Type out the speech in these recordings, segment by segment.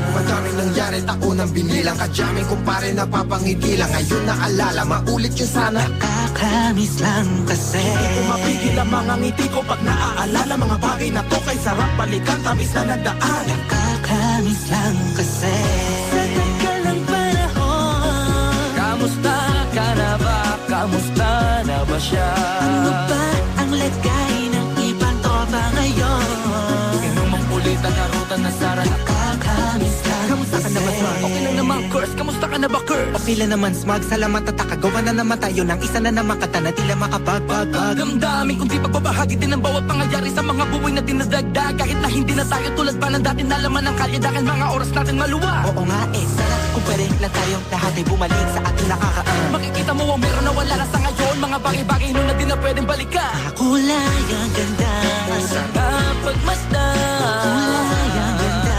Madaming nangyari, taunang binilang, kadyaming kumpare napapangiti lang. Ngayon naalala, maulit yun sana. Nakakamiss lang kasi Hindi ko mapigil ang mga ngiti ko pag naaalala. Mga bagay na to kay sarap balikan, tabis na nagdaan. Nakakamiss lang kasi sa tagal ng panahon. Kamusta ka na ba? Kamusta na ba siya? Ano ba ang lagay ng ibang tropa ngayon? Inumang ulit ang narutan na Sara. Nakakamiss lang Kamusta ka na ba, Smart? Okay lang naman, Curse. Kamusta ka na ba, Curse? O pila naman, Smug. Salamat at takagawa na naman tayo ng isa na naman kata na tila makapagbagag. Damdamin kung di pagbabahagi din ang bawat pangyayari sa mga buhay na dinadagdag. Kahit na hindi na tayo tulad pa ng dati na laman ng kalye dahil mga oras natin maluwa. Oo nga sana kung pwede lang tayong lahat ay bumalik sa ating nakakaan. Makikita mo ang meron na wala na sa ngayon. Mga bagay-bagay nun na di na pwedeng balikan. Kulay ang ganda, Sana pagmasdan. kulay ang ganda.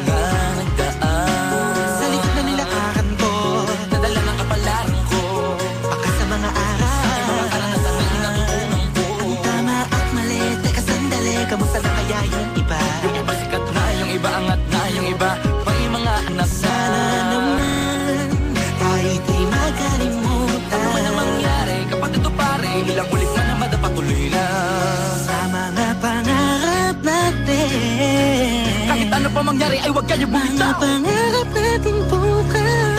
Mga nagdaan Sa likod na nilakaran ko, nadala ng kapalaran ko. baka sa mga araw, Mga karanasan na inatutunan ko. ang tama at mali. Teka sandali, kamusta na kaya yung iba? Yung iba sikat na, yung iba angat na, yung iba may mga anak na. Sana naman tayo'y di magkalimutan. Ano man ang mangyari kapag ito pare, ilang ulit man na madapatuloy na. Sa mga pangarap natin, Kahit ano pa mangyari ay huwag kayo mga bumitaw. pangarap natin bukas.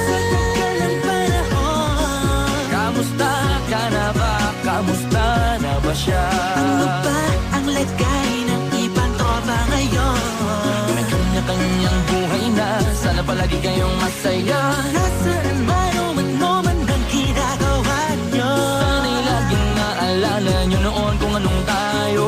Sa tagal ng panahon, Kamusta ka na ba? Kamusta na ba siya? ano ba ang lagay ng ibang tropa ngayon? May kanya-kanyang buhay na, sana palagi kayong masaya. Nasaan man o ano man ang ginagawa nyo? Sana'y laging naalala nyo noon kung anong tayo.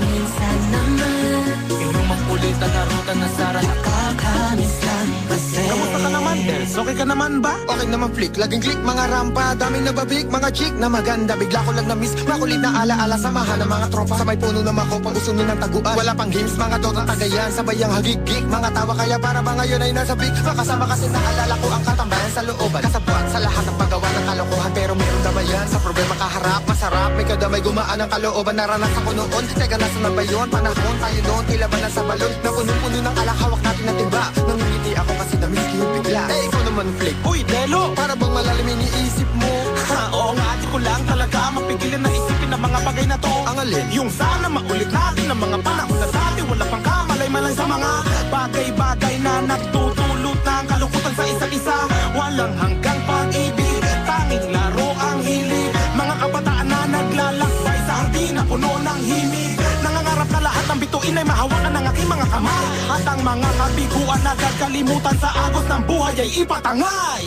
Minsan naman Inumang ulit ang narutan na Sara. nakakamiss lang kasi. Kamusta ka naman, Dels? Okay ka naman ba? Okay naman flick, laging click, mga rampa, daming nababik, mga chick na maganda. Bigla ko lang na-miss, makulit na alaala, samahan ng mga tropa. Sa may puno na makopa, usunin ng taguan. Wala pang games, mga dotang tagayan, sabayang hagigik. Mga tawa kaya para ba ngayon ay nasa big. Makasama kasi naalala ko ang katambayan sa looban. Kasabwat sa lahat ng paggawa ng kalokohan, pero meron damayan. Sa problema kaharap, masarap, may kadamay gumaan ang kalooban. Naranasan ko noon, teka nasa na ba yun? Panahon tayo noon, tila ba nasa balon? Na puno-puno ng alak, hawak natin na timba. Nangingiti ako kasi na-miss ko yung bigla. Eh, ikaw naman flick. Uy, Delo! Para bang malalim iniisip mo? Ha, oo nga, di ko lang talaga mapigilan na isipin ang mga bagay na to. Ang alin? Yung sana maulit natin ang mga panahon na dati wala pang kamalay-malay sa mga bagay-bagay na nagtutulot ng kalungkutan sa isa't isa. Walang hanggang pag-ibig, tanging laro ang hilig. Mga kabataan na naglalakbay sa hardin na puno ng himig. Nangangarap na lahat ng bituin ay mahawakan ng aking mga kamay. At ang mga kabiguan na gagalimutan sa agos ng buhay ay ipatangay.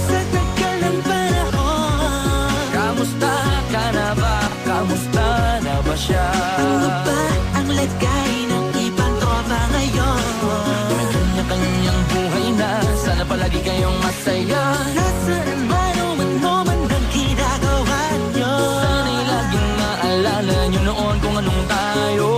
Sa tagal ng panahon, Kamusta ka na ba? Kamusta na ba siya? ano ba ang lagay ng ibang tropa ngayon? May kanya-kanyang buhay na, sana palagi kayong masaya. Nasaan man o ano man ang ginagawa nyo? Sana'y laging maalala nyo noon kung anong tayo.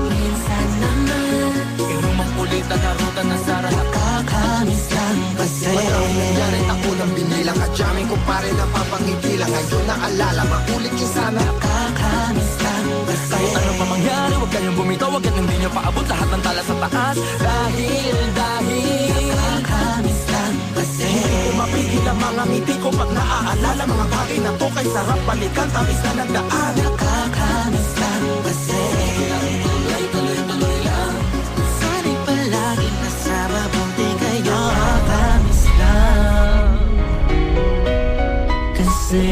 Minsan naman Inumang ulit ang narutan na Sara. nakakamiss lang kasi. Mayroong nangyari, taunang binilang, kadyaming kumpare napapangiti lang. Ngayon naalala, maulit yun sana. Nakakamiss lang kasi. Kahit ano pa mangyari, huwag kayong bumitaw. Huwag hindi nyo paabot lahat ng tala sa taas. Dahil Nakakamiss lang kasi. Hindi ko mapigil ang mga ngiti ko pag naaalala. Mga bagay na to kay sarap balikan, tabis na nagdaan. Nakakamiss lang kasi. tuloy-tuloy lang. Sana'y palaging nasa mabuti kayo. Nakakamiss lang kasi.